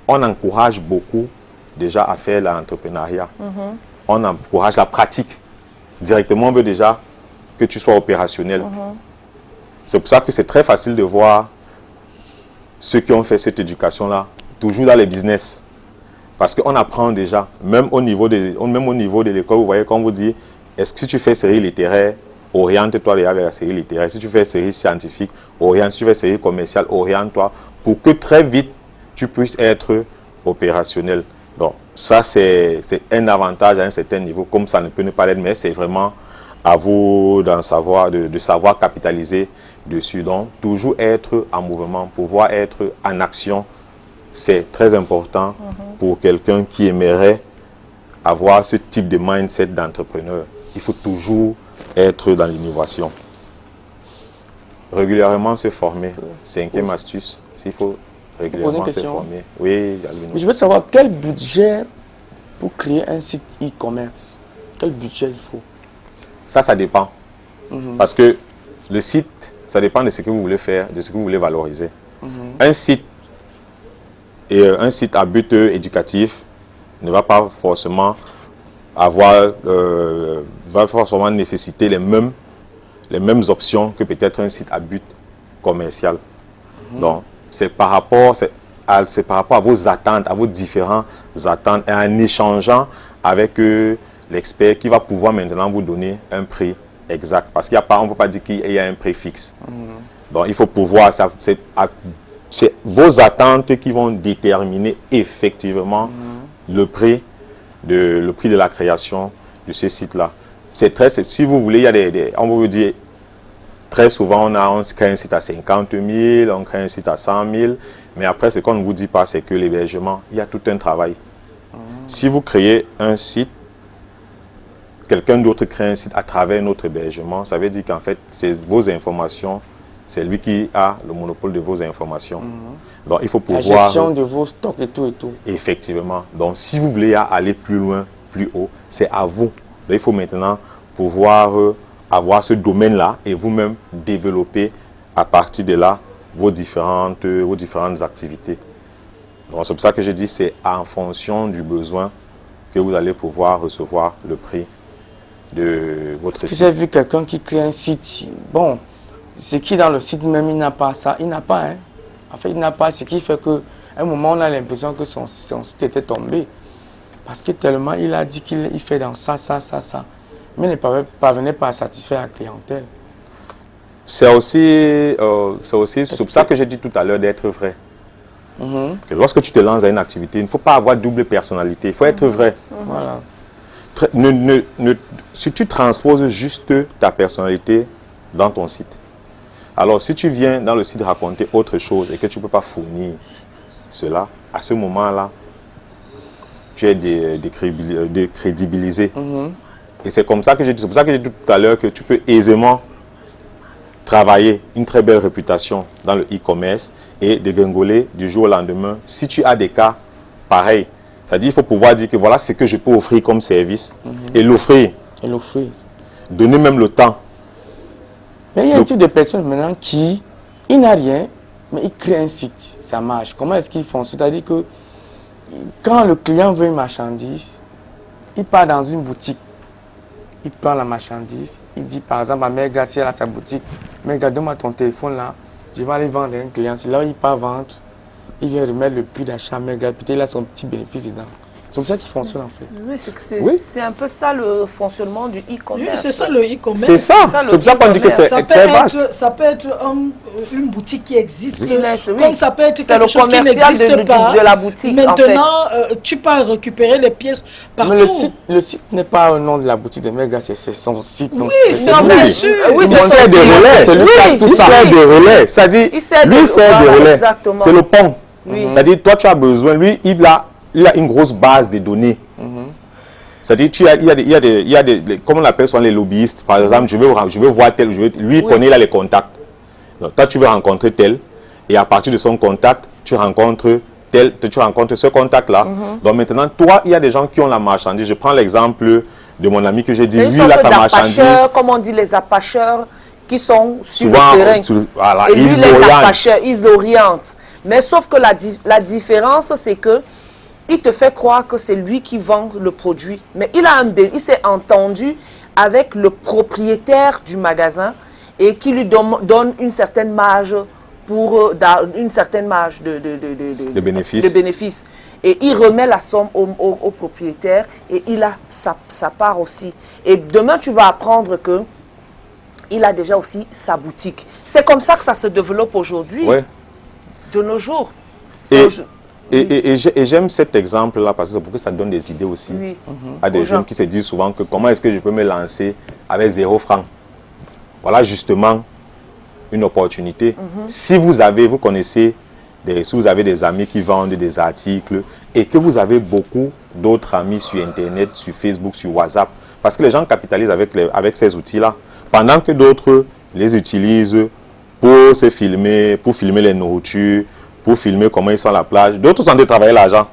on encourage beaucoup déjà à faire l'entrepreneuriat. On encourage la pratique. Directement, on veut déjà que tu sois opérationnel. C'est pour ça que c'est très facile de voir ceux qui ont fait cette éducation-là, toujours dans les business. Parce qu'on apprend déjà, même au niveau de l'école, vous voyez, quand on vous dit, est-ce que tu fais série littéraire, oriente-toi vers la série littéraire. Si tu fais série scientifique, oriente. Si tu fais série commerciale, oriente-toi pour que très vite, tu puisses être opérationnel. Donc, ça, c'est un avantage à un certain niveau, comme ça ne peut ne pas l'être, mais c'est vraiment à vous de savoir capitaliser dessus. Donc, toujours être en mouvement, pouvoir être en action, c'est très important pour quelqu'un qui aimerait avoir ce type de mindset d'entrepreneur. Il faut toujours être dans l'innovation. Régulièrement se former. Cinquième astuce, s'il faut régulièrement se former. Oui, je veux savoir quel budget pour créer un site e-commerce. Quel budget il faut? Ça dépend. Parce que le site, ça dépend de ce que vous voulez faire, de ce que vous voulez valoriser. Un site à but éducatif ne va pas forcément nécessiter les mêmes options que peut-être un site à but commercial. Donc, c'est par rapport à vos attentes, à vos différentes attentes, et en échangeant avec l'expert qui va pouvoir maintenant vous donner un prix exact. Parce qu'on ne peut pas dire qu'il y a un prix fixe. Donc, il faut pouvoir, c'est vos attentes qui vont déterminer effectivement le prix de la création de ce site-là. Si vous voulez, il y a on vous dire, très souvent, on crée un site à 50 000, on crée un site à 100 000, mais après, ce qu'on ne vous dit pas, c'est que l'hébergement, il y a tout un travail. Si vous créez un site, quelqu'un d'autre crée un site à travers notre hébergement, ça veut dire qu'en fait, c'est vos informations, c'est lui qui a le monopole de vos informations. Donc, il faut pouvoir... La gestion de vos stocks et tout et tout. Effectivement. Donc, si vous voulez aller plus loin, plus haut, c'est à vous. Donc, il faut maintenant pouvoir avoir ce domaine-là et vous-même développer à partir de là vos différentes activités. Donc, c'est pour ça que je dis c'est en fonction du besoin que vous allez pouvoir recevoir le prix de votre site. J'ai vu quelqu'un qui crée un site. Bon, ce qui dans le site même, il n'a pas ça. Il n'a pas, hein. En fait, il n'a pas ce qui fait qu'à un moment, on a l'impression que son site était tombé. Parce que tellement il a dit qu'il fait dans ça. Mais il ne parvenait pas à satisfaire la clientèle. C'est aussi pour ça que j'ai dit tout à l'heure d'être vrai. Que lorsque tu te lances à une activité, il ne faut pas avoir double personnalité. Il faut être vrai. Voilà. Si tu transposes juste ta personnalité dans ton site, alors si tu viens dans le site raconter autre chose et que tu ne peux pas fournir cela, à ce moment-là, tu es décrédibilisé. Et c'est comme ça que j'ai dit, tout à l'heure que tu peux aisément travailler une très belle réputation dans le e-commerce et dégringoler du jour au lendemain. Si tu as des cas pareils, c'est-à-dire il faut pouvoir dire que voilà ce que je peux offrir comme service et l'offrir. Et l'offrir. Donner même le temps. Mais il y a un type de personne maintenant qui, il n'a rien, mais il crée un site, ça marche. Comment est-ce qu'ils font? C'est-à-dire que quand le client veut une marchandise, il part dans une boutique, il prend la marchandise, il dit par exemple à Mère Gracie, elle a sa boutique, Mère Gracie, donne-moi ton téléphone là, je vais aller vendre à un client. C'est là où il part vendre, il vient remettre le prix d'achat à Mère Gracie, peut-être il a son petit bénéfice dedans. C'est comme ça qu'il fonctionne en fait. Oui, c'est un peu ça le fonctionnement du e-commerce. Oui, c'est ça le e-commerce. C'est ça, c'est pour ça qu'on dit que c'est très vaste. Ça peut être une boutique qui existe, oui. comme ça peut être quelque chose qui commercial n'existe pas. de la boutique. Maintenant, tu peux récupérer les pièces partout. Mais le site n'est pas au nom de la boutique de Mère Gracie, c'est son site. Oui, c'est bien sûr. Oui, Il sert des relais. C'est lui qui a tout Il ça. sert des relais. C'est-à-dire, lui sert des relais. C'est le pont. Oui. C'est-à-dire, toi, tu as besoin. Lui, il a une grosse base de données. C'est-à-dire, il y a des, comme on appelle souvent les lobbyistes. Par exemple, je veux voir tel, lui, il connaît là les contacts. Donc, toi, tu veux rencontrer tel, et à partir de son contact, tu rencontres ce contact-là. Donc maintenant, toi, il y a des gens qui ont la marchandise. Je prends l'exemple de mon ami que j'ai dit, lui, il a sa marchandise. Comme on dit, les apacheurs qui sont sur Souvent, le terrain. voilà, et lui, les apacheurs, ils l'orientent. Mais sauf que la différence, c'est que il te fait croire que c'est lui qui vend le produit. Mais il s'est entendu avec le propriétaire du magasin et qui lui donne une certaine marge pour une certaine marge de bénéfice. Et il remet la somme au propriétaire et il a sa part aussi. Et demain, tu vas apprendre que il a déjà aussi sa boutique. C'est comme ça que ça se développe aujourd'hui, de nos jours. Et j'aime cet exemple-là parce que c'est pour que ça donne des idées aussi à des jeunes qui se disent souvent que comment est-ce que je peux me lancer avec 0 francs. Voilà justement une opportunité. Si vous connaissez, si vous avez des amis qui vendent des articles et que vous avez beaucoup d'autres amis sur Internet, sur Facebook, sur WhatsApp, parce que les gens capitalisent avec ces outils-là, pendant que d'autres les utilisent pour se filmer, pour filmer les nourritures, pour filmer comment ils sont à la plage. D'autres sont en train de travailler l'argent.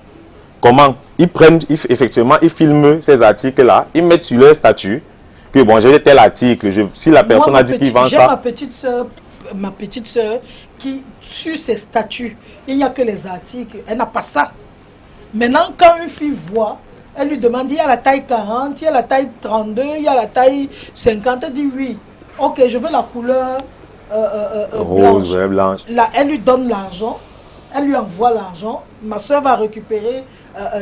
Comment? Effectivement, ils filment ces articles-là, ils mettent sur leur statut que bon, j'ai tel article, si la personne a dit qu'il vend ça. J'ai ma petite soeur qui, sur ses statuts, il n'y a que les articles, elle n'a pas ça. Maintenant, quand une fille voit, elle lui demande, il y a la taille 40, il y a la taille 32, il y a la taille 50, elle dit oui. Ok, je veux la couleur rose, blanche. Là, elle lui donne l'argent. Elle lui envoie l'argent, ma soeur va récupérer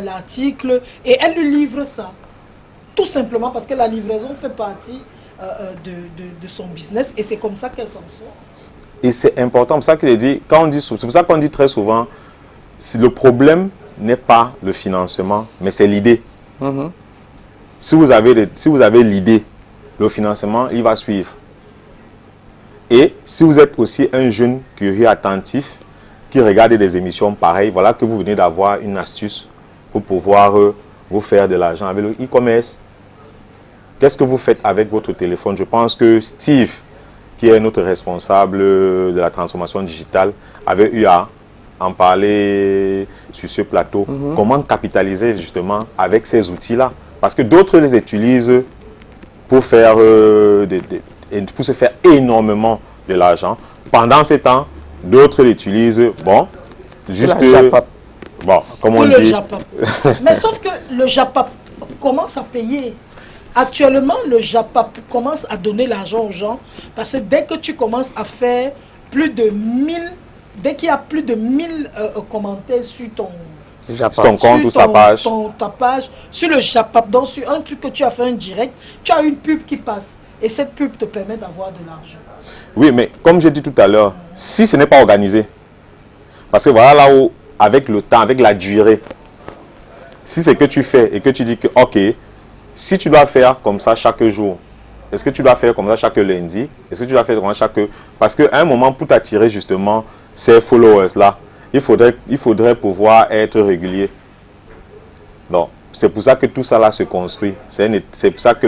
l'article et elle lui livre ça. Tout simplement parce que la livraison fait partie de son business et c'est comme ça qu'elle s'en sort. Et c'est important, c'est pour ça qu'il dit, c'est pour ça qu'on dit très souvent, si le problème n'est pas le financement, mais c'est l'idée. Si vous avez l'idée, le financement, il va suivre. Et si vous êtes aussi un jeune curieux, attentif, qui regarde des émissions pareilles, voilà que vous venez d'avoir une astuce pour pouvoir vous faire de l'argent avec le e-commerce. Qu'est-ce que vous faites avec votre téléphone? Je pense que Steve, qui est notre responsable de la transformation digitale, avait eu à en parler sur ce plateau. Comment capitaliser justement avec ces outils-là? Parce que d'autres les utilisent pour faire pour se faire énormément de l'argent. Pendant ce temps, d'autres l'utilisent, bon, juste bon, comme on dit. Mais sauf que le Japap commence à payer. Actuellement, le Japap commence à donner l'argent aux gens parce que dès que tu commences à faire plus de 1000, dès qu'il y a plus de 1000 commentaires sur ton compte ou ta page. Ta page, sur le Japap, donc sur un truc que tu as fait un direct, tu as une pub qui passe et cette pub te permet d'avoir de l'argent. Oui, mais comme j'ai dit tout à l'heure, si ce n'est pas organisé, parce que voilà là où, avec le temps, avec la durée, si c'est que tu fais et que tu dis que, ok, si tu dois faire comme ça chaque jour, est-ce que tu dois faire comme ça chaque lundi? Est-ce que tu dois faire comme ça chaque... Parce qu'à un moment, pour t'attirer justement ces followers-là, il faudrait pouvoir être régulier. Donc, c'est pour ça que tout ça là se construit. C'est pour ça que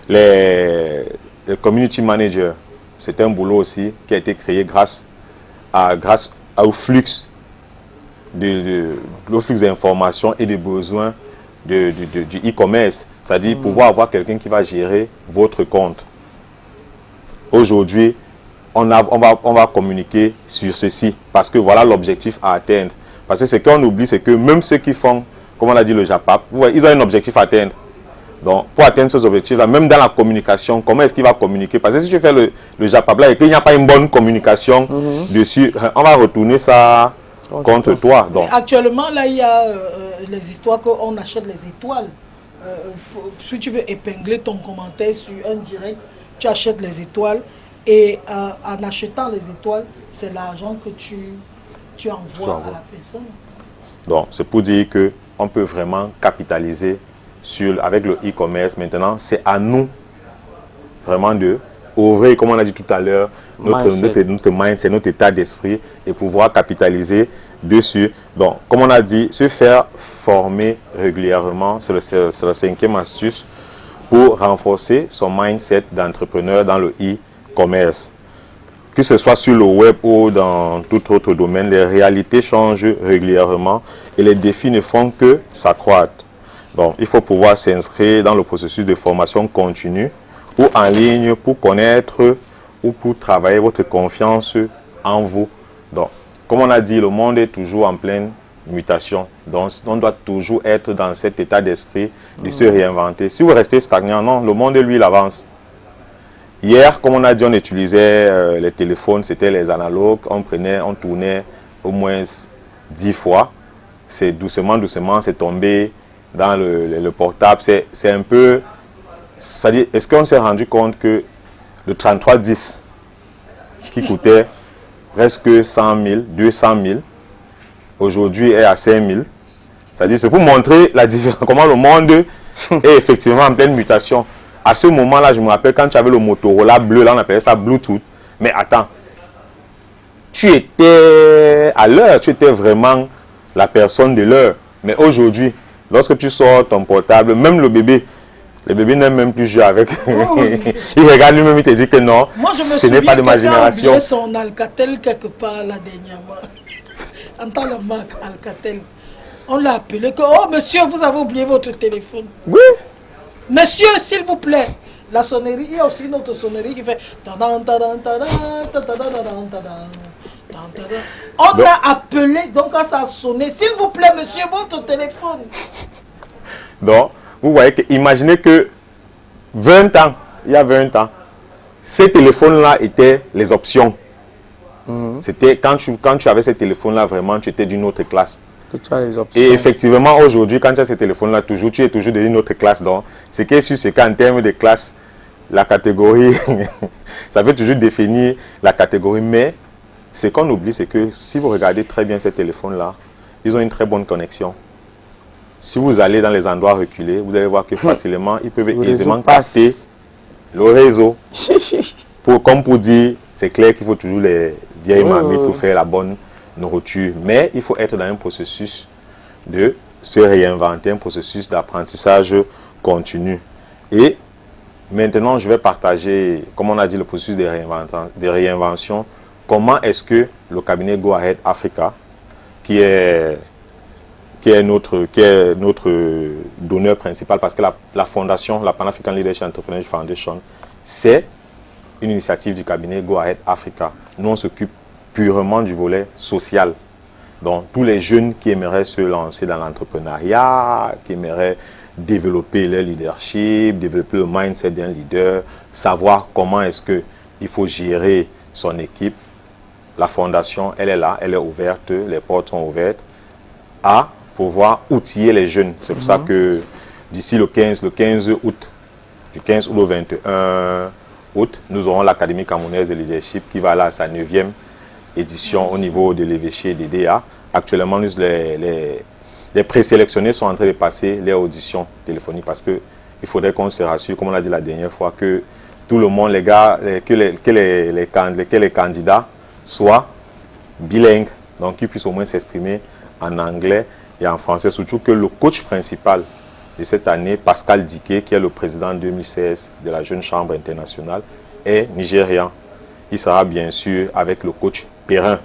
les community managers c'est un boulot aussi qui a été créé grâce au flux d'informations et de besoins du e-commerce. C'est-à-dire pouvoir avoir quelqu'un qui va gérer votre compte. Aujourd'hui, on va communiquer sur ceci parce que voilà l'objectif à atteindre. Parce que ce qu'on oublie, c'est que même ceux qui font, comme on a dit le JAPAP, ils ont un objectif à atteindre. Donc, pour atteindre ces objectifs-là, même dans la communication, comment est-ce qu'il va communiquer? Parce que si tu fais le JAPAP là et qu'il n'y a pas une bonne communication dessus, on va retourner ça contre toi. Donc. Actuellement, là, il y a les histoires qu'on achète les étoiles. Si tu veux épingler ton commentaire sur un direct, tu achètes les étoiles. Et en achetant les étoiles, c'est l'argent que tu envoies à la personne. Donc, c'est pour dire qu'on peut vraiment capitaliser avec le e-commerce. Maintenant, c'est à nous vraiment de ouvrir, comme on a dit tout à l'heure, notre mindset, notre état d'esprit et pouvoir capitaliser dessus. Donc, comme on a dit, se faire former régulièrement, c'est la cinquième astuce pour renforcer son mindset d'entrepreneur dans le e-commerce. Que ce soit sur le web ou dans tout autre domaine, les réalités changent régulièrement et les défis ne font que s'accroître. Donc, il faut pouvoir s'inscrire dans le processus de formation continue ou en ligne pour connaître ou pour travailler votre confiance en vous. Donc, comme on a dit, le monde est toujours en pleine mutation. Donc, on doit toujours être dans cet état d'esprit de se réinventer. Si vous restez stagnant, non, le monde, lui, il avance. Hier, comme on a dit, on utilisait les téléphones, c'était les analogues. On tournait au moins 10 fois. C'est doucement, c'est tombé dans le portable. C'est un peu... C'est-à-dire, est-ce qu'on s'est rendu compte que le 3310 qui coûtait presque 100 000, 200 000, aujourd'hui est à 5 000. C'est-à-dire, c'est pour montrer la différence, comment le monde est effectivement en pleine mutation. À ce moment-là, je me rappelle quand tu avais le Motorola bleu, là on appelait ça Bluetooth. Mais attends, tu étais à l'heure, tu étais vraiment la personne de l'heure. Mais aujourd'hui, lorsque tu sors ton portable, même le bébé n'aime même plus jouer avec. Il regarde lui-même, il te dit que non, ce n'est pas de ma génération. Moi, je me souviens son Alcatel quelque part là dernièrement. Entends la marque Alcatel. On l'a appelé que, oh monsieur, vous avez oublié votre téléphone. Oui. Monsieur, s'il vous plaît. La sonnerie, il y a aussi une autre sonnerie qui fait... On a appelé, donc quand ça a sonné, s'il vous plaît, monsieur, votre téléphone. Donc, vous voyez que, imaginez que 20 ans, il y a 20 ans, ces téléphones-là étaient les options. C'était quand tu avais ces téléphones-là, vraiment, tu étais d'une autre classe. Et effectivement, aujourd'hui, quand tu as ces téléphones-là, tu es toujours d'une autre classe. Donc, ce qui est sûr, c'est qu'en termes de classe, la catégorie, ça veut toujours définir la catégorie. Mais ce qu'on oublie, c'est que si vous regardez très bien ces téléphones-là, ils ont une très bonne connexion. Si vous allez dans les endroits reculés, vous allez voir que facilement, ils peuvent aisément capter le réseau. Comme pour dire, c'est clair qu'il faut toujours les vieilles mamies pour faire la bonne nourriture. Mais il faut être dans un processus de se réinventer, un processus d'apprentissage continu. Et maintenant, je vais partager, comme on a dit, le processus de réinvention. Comment est-ce que le cabinet Go Ahead Africa, qui est notre donneur principal, parce que la fondation, la Pan-African Leadership Entrepreneurship Foundation, c'est une initiative du cabinet Go Ahead Africa. Nous, on s'occupe purement du volet social. Donc, tous les jeunes qui aimeraient se lancer dans l'entrepreneuriat, qui aimeraient développer leur leadership, développer le mindset d'un leader, savoir comment est-ce qu'il faut gérer son équipe. La fondation, elle est là, elle est ouverte, les portes sont ouvertes à pouvoir outiller les jeunes. C'est pour ça que d'ici le 15 août, du 15 août au 21 août, nous aurons l'Académie camerounaise de leadership qui va là à sa 9e édition au niveau de l'évêché et des DA. Actuellement, les présélectionnés sont en train de passer les auditions téléphoniques parce qu'il faudrait qu'on se rassure, comme on l'a dit la dernière fois, que tout le monde, les gars, que les candidats soient bilingues, donc qu'ils puissent au moins s'exprimer en anglais et en français. Surtout que le coach principal de cette année, Pascal Diké, qui est le président 2016 de la Jeune Chambre internationale, est nigérian. il sera bien sûr avec le coach Perrin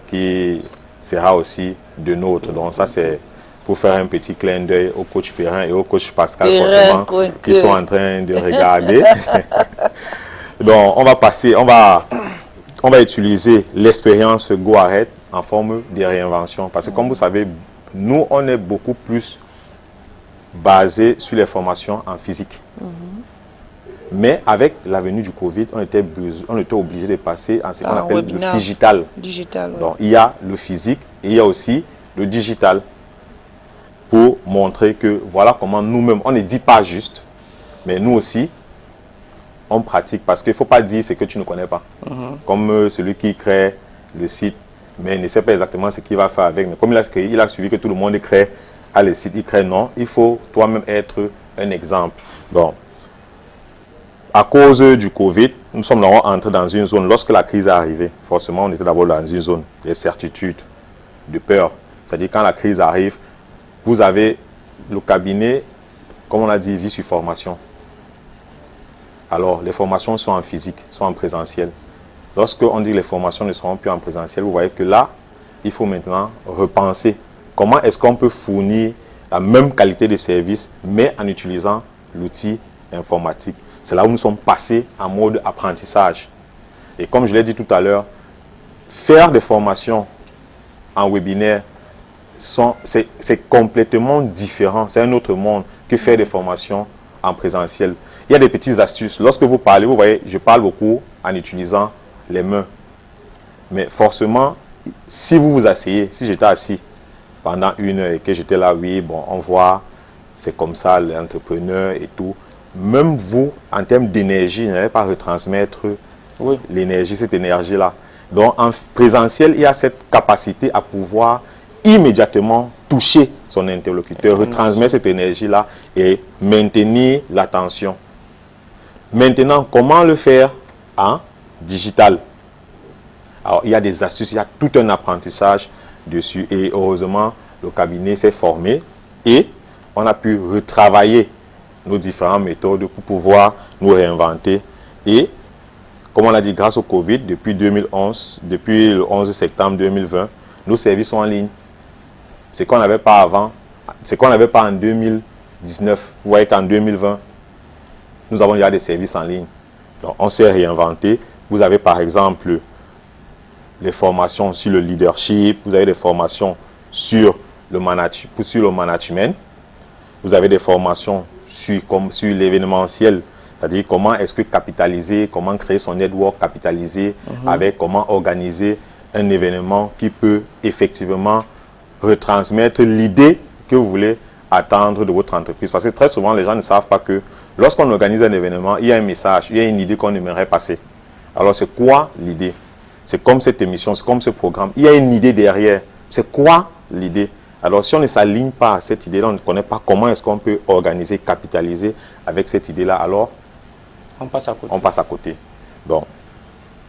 qui sera aussi de nôtre. Donc ça c'est pour faire un petit clin d'œil au coach Perrin et au coach Pascal forcément qui sont en train de regarder. Donc on va passer, on va utiliser l'expérience Go Ahead en forme de réinvention. Parce que comme vous savez, nous on est beaucoup plus basé sur les formations en physique. Mais avec la venue du Covid, on était obligé de passer en ce qu'on appelle le digital. Donc il y a le physique et il y a aussi le digital pour montrer que voilà comment nous-mêmes, on ne dit pas juste, mais nous aussi, on pratique. Parce qu'il ne faut pas dire ce que tu ne connais pas. Comme celui qui crée le site, mais il ne sait pas exactement ce qu'il va faire avec. Mais comme il a suivi que tout le monde crée le site, il crée non, il faut toi-même être un exemple. Donc, à cause du Covid, nous sommes entrés dans une zone, lorsque la crise est arrivée, forcément on était d'abord dans une zone d'incertitude, de peur. C'est-à-dire quand la crise arrive, vous avez le cabinet, comme on a dit, vit sur formation. Alors les formations sont en physique, sont en présentiel. Lorsque on dit que les formations ne seront plus en présentiel, vous voyez que là, il faut maintenant repenser comment est-ce qu'on peut fournir la même qualité de service, mais en utilisant l'outil informatique. C'est là où nous sommes passés en mode apprentissage. Et comme je l'ai dit tout à l'heure, faire des formations en webinaire, c'est complètement différent. C'est un autre monde que faire des formations en présentiel. Il y a des petites astuces. Lorsque vous parlez, vous voyez, je parle beaucoup en utilisant les mains. Mais forcément, si vous vous asseyez, si j'étais assis pendant 1 heure et que j'étais là, oui, bon, on voit, c'est comme ça, l'entrepreneur et tout. Même vous, en termes d'énergie, n'allez pas retransmettre l'énergie, cette énergie-là. Donc, en présentiel, il y a cette capacité à pouvoir immédiatement toucher son interlocuteur, retransmettre cette énergie-là et maintenir l'attention. Maintenant, comment le faire en digital? Alors, il y a des astuces, il y a tout un apprentissage dessus et heureusement, le cabinet s'est formé et on a pu retravailler nos différentes méthodes pour pouvoir nous réinventer. Et, comme on l'a dit, grâce au Covid, depuis 2011, depuis le 11 septembre 2020, nos services sont en ligne. Ce qu'on n'avait pas avant, ce qu'on n'avait pas en 2019. Vous voyez qu'en 2020, nous avons déjà des services en ligne. Donc, on s'est réinventé. Vous avez par exemple les formations sur le leadership, vous avez des formations sur le management, vous avez des formations sur l'événementiel, c'est-à-dire comment est-ce que capitaliser, comment créer son network capitalisé, avec comment organiser un événement qui peut effectivement retransmettre l'idée que vous voulez attendre de votre entreprise. Parce que très souvent, les gens ne savent pas que lorsqu'on organise un événement, il y a un message, il y a une idée qu'on aimerait passer. Alors, c'est quoi l'idée? C'est comme cette émission, c'est comme ce programme. Il y a une idée derrière. C'est quoi l'idée? Alors, si on ne s'aligne pas à cette idée-là, on ne connaît pas comment est-ce qu'on peut organiser, capitaliser avec cette idée-là, alors on passe à côté. On passe à côté. Donc,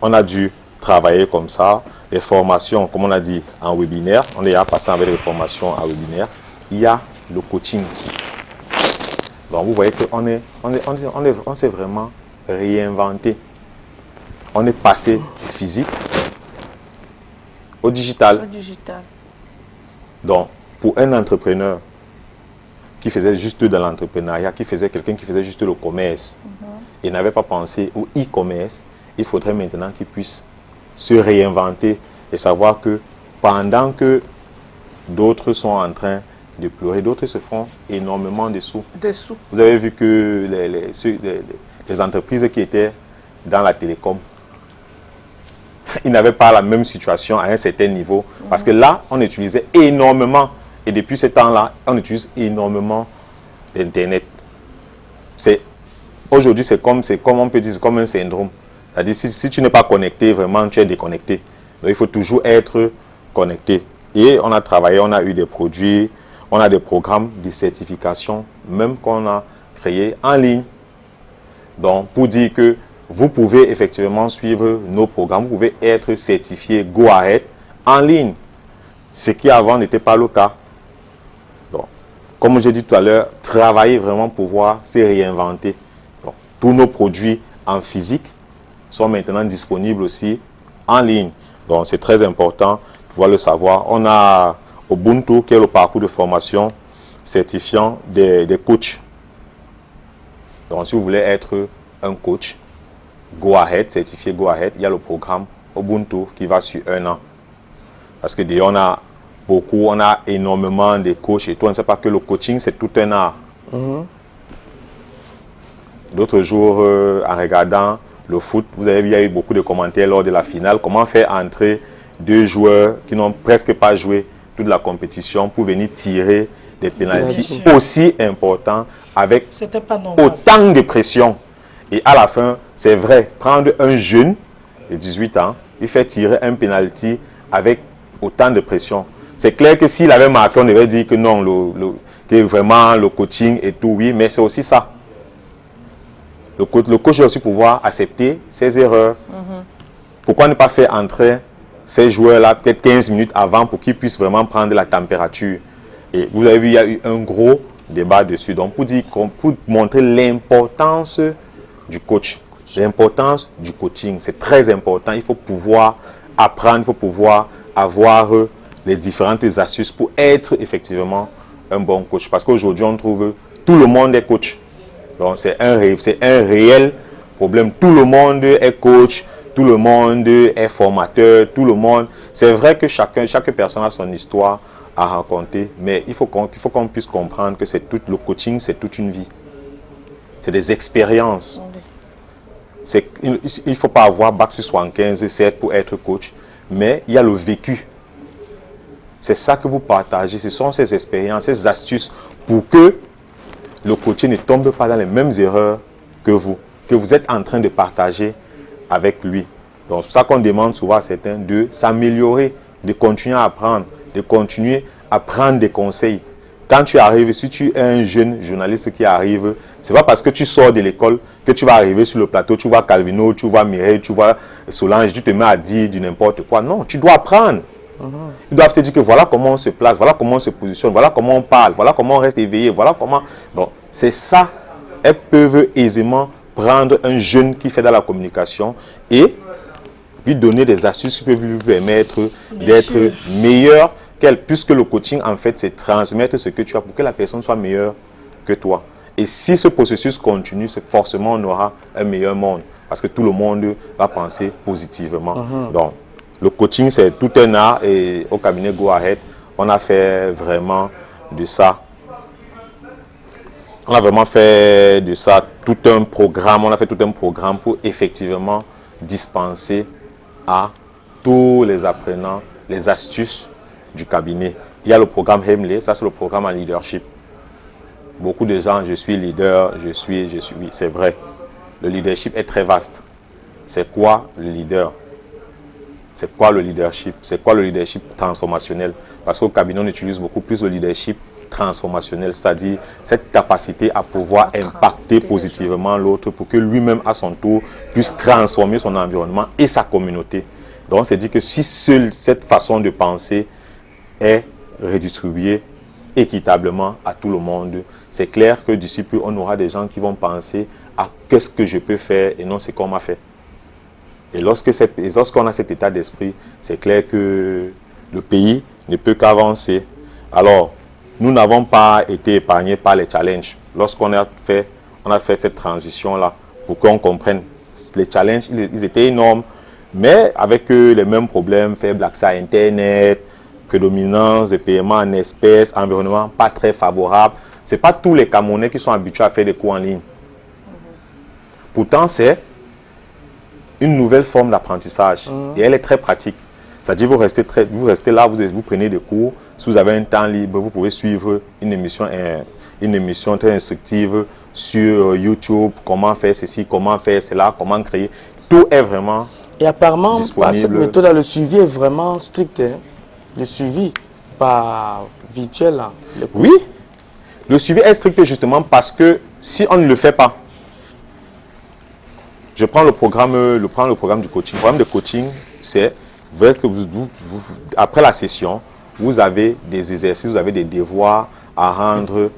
on a dû travailler comme ça. Les formations, comme on a dit, en webinaire. On est passé avec les formations en webinaire. Il y a le coaching. Donc, vous voyez qu'on s'est vraiment réinventé. On est passé du physique au digital. Donc, pour un entrepreneur qui faisait juste de l'entrepreneuriat, quelqu'un qui faisait juste le commerce et n'avait pas pensé au e-commerce, il faudrait maintenant qu'il puisse se réinventer et savoir que pendant que d'autres sont en train de pleurer, d'autres se font énormément de sous. Vous avez vu que les entreprises qui étaient dans la télécom, ils n'avaient pas la même situation à un certain niveau. Parce que là, on utilisait énormément. Et depuis ce temps-là, on utilise énormément l'Internet. Aujourd'hui, c'est comme on peut dire, c'est comme un syndrome. C'est-à-dire, si tu n'es pas connecté, vraiment, tu es déconnecté. Donc, il faut toujours être connecté. Et on a travaillé, on a eu des produits, on a des programmes de certification, même qu'on a créé en ligne. Donc, pour dire que vous pouvez effectivement suivre nos programmes, vous pouvez être certifié Go Ahead en ligne, ce qui avant n'était pas le cas. Donc, comme j'ai dit tout à l'heure, travailler vraiment pour pouvoir se réinventer. Donc, tous nos produits en physique, sont maintenant disponibles aussi en ligne. Donc c'est très important de pouvoir le savoir. On a Ubuntu qui est le parcours de formation certifiant des coachs. Donc si vous voulez être un coach, Go Ahead, certifié Go Ahead, il y a le programme Ubuntu qui va sur 1 an. Parce que déjà on a énormément de coachs et tout. On ne sait pas que le coaching c'est tout un art. D'autres jours, en regardant le foot, vous avez vu, il y a eu beaucoup de commentaires lors de la finale. Comment faire entrer 2 joueurs qui n'ont presque pas joué toute la compétition pour venir tirer des pénaltys aussi importants avec autant de pression. Et à la fin, c'est vrai, prendre un jeune de 18 ans, il fait tirer un pénalty avec autant de pression. C'est clair que s'il avait marqué, on devait dire que non, que vraiment le coaching et tout, oui, mais c'est aussi ça. Le coach doit aussi pouvoir accepter ses erreurs. Pourquoi ne pas faire entrer ces joueurs-là peut-être 15 minutes avant pour qu'ils puissent vraiment prendre la température? Et vous avez vu, il y a eu un gros débat dessus. Donc, pour montrer l'importance du coach, l'importance du coaching, c'est très important. Il faut pouvoir apprendre, il faut pouvoir avoir les différentes astuces pour être effectivement un bon coach. Parce qu'aujourd'hui, on trouve tout le monde est coach. Donc, c'est un réel problème. Tout le monde est coach, tout le monde est formateur, tout le monde. C'est vrai que chaque personne a son histoire à raconter, mais il faut qu'on puisse comprendre que le coaching, c'est toute une vie. C'est des expériences. Il ne faut pas avoir bac sur 75, 7 pour être coach, mais il y a le vécu. C'est ça que vous partagez. Ce sont ces expériences, ces astuces pour que le coach ne tombe pas dans les mêmes erreurs que vous êtes en train de partager avec lui. Donc, c'est pour ça qu'on demande souvent à certains de s'améliorer, de continuer à apprendre, de continuer à prendre des conseils. Quand tu arrives, si tu es un jeune journaliste qui arrive, c'est pas parce que tu sors de l'école que tu vas arriver sur le plateau, tu vois Calvino, tu vois Mireille, tu vois Solange, tu te mets à dire du n'importe quoi. Non, tu dois apprendre. Ils doivent te dire que voilà comment on se place, voilà comment on se positionne, voilà comment on parle, voilà comment on reste éveillé, voilà comment... Donc, c'est ça. Elles peuvent aisément prendre un jeune qui fait dans la communication et lui donner des astuces qui peuvent lui permettre d'être meilleur qu'elle, puisque le coaching, en fait, c'est transmettre ce que tu as pour que la personne soit meilleure que toi. Et si ce processus continue, c'est forcément on aura un meilleur monde, parce que tout le monde va penser positivement. Donc, le coaching, c'est tout un art et au cabinet Go Ahead, on a fait vraiment de ça. On a vraiment fait de ça tout un programme. On a fait tout un programme pour effectivement dispenser à tous les apprenants les astuces du cabinet. Il y a le programme Hemley, ça c'est le programme en leadership. Beaucoup de gens, je suis leader, je suis, oui, c'est vrai. Le leadership est très vaste. C'est quoi le leader? C'est quoi le leadership? C'est quoi le leadership transformationnel? Parce qu'au cabinet, on utilise beaucoup plus le leadership transformationnel, c'est-à-dire cette capacité à pouvoir impacter positivement l'autre pour que lui-même, à son tour, puisse transformer son environnement et sa communauté. Donc, c'est dit que si seule cette façon de penser est redistribuée équitablement à tout le monde, c'est clair que d'ici peu, on aura des gens qui vont penser à qu'est-ce que je peux faire et non ce qu'on m'a fait. Et lorsqu'on a cet état d'esprit, c'est clair que le pays ne peut qu'avancer. Alors, nous n'avons pas été épargnés par les challenges. Lorsqu'on a fait cette transition-là, pour qu'on comprenne, les challenges, ils étaient énormes, mais avec les mêmes problèmes, faible accès à Internet, prédominance des paiements en espèces, environnement pas très favorable. Ce n'est pas tous les Camerounais qui sont habitués à faire des cours en ligne. Pourtant, c'est une nouvelle forme d'apprentissage et elle est très pratique. C'est-à-dire vous restez là, vous prenez des cours. Si vous avez un temps libre, vous pouvez suivre une émission très instructive sur YouTube, comment faire ceci, comment faire cela, comment créer. Tout est vraiment et apparemment, disponible. Cette méthode, le suivi est vraiment strict. Hein? Le suivi, pas virtuel. Hein, oui, le suivi est strict justement parce que si on ne le fait pas, je prends le programme du coaching. Le programme de coaching, c'est que après la session, vous avez des exercices, vous avez des devoirs à rendre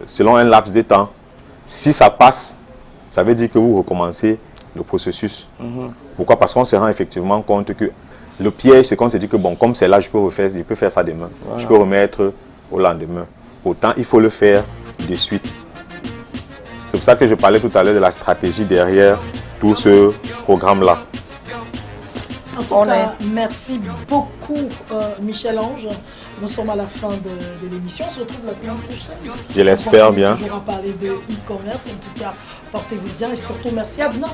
selon un laps de temps. Si ça passe, ça veut dire que vous recommencez le processus. Pourquoi? Parce qu'on se rend effectivement compte que le piège, c'est qu'on se dit que bon, comme c'est là, je peux faire ça demain. Je peux remettre au lendemain. Pourtant, il faut le faire de suite. C'est pour ça que je parlais tout à l'heure de la stratégie derrière tout ce programme-là. En tout cas, merci beaucoup Michel-Ange. Nous sommes à la fin de l'émission. On se retrouve la semaine prochaine. Je l'espère bien. On va parler de e-commerce. En tout cas, portez-vous bien et surtout merci à demain,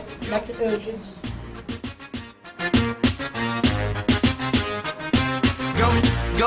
jeudi. Go.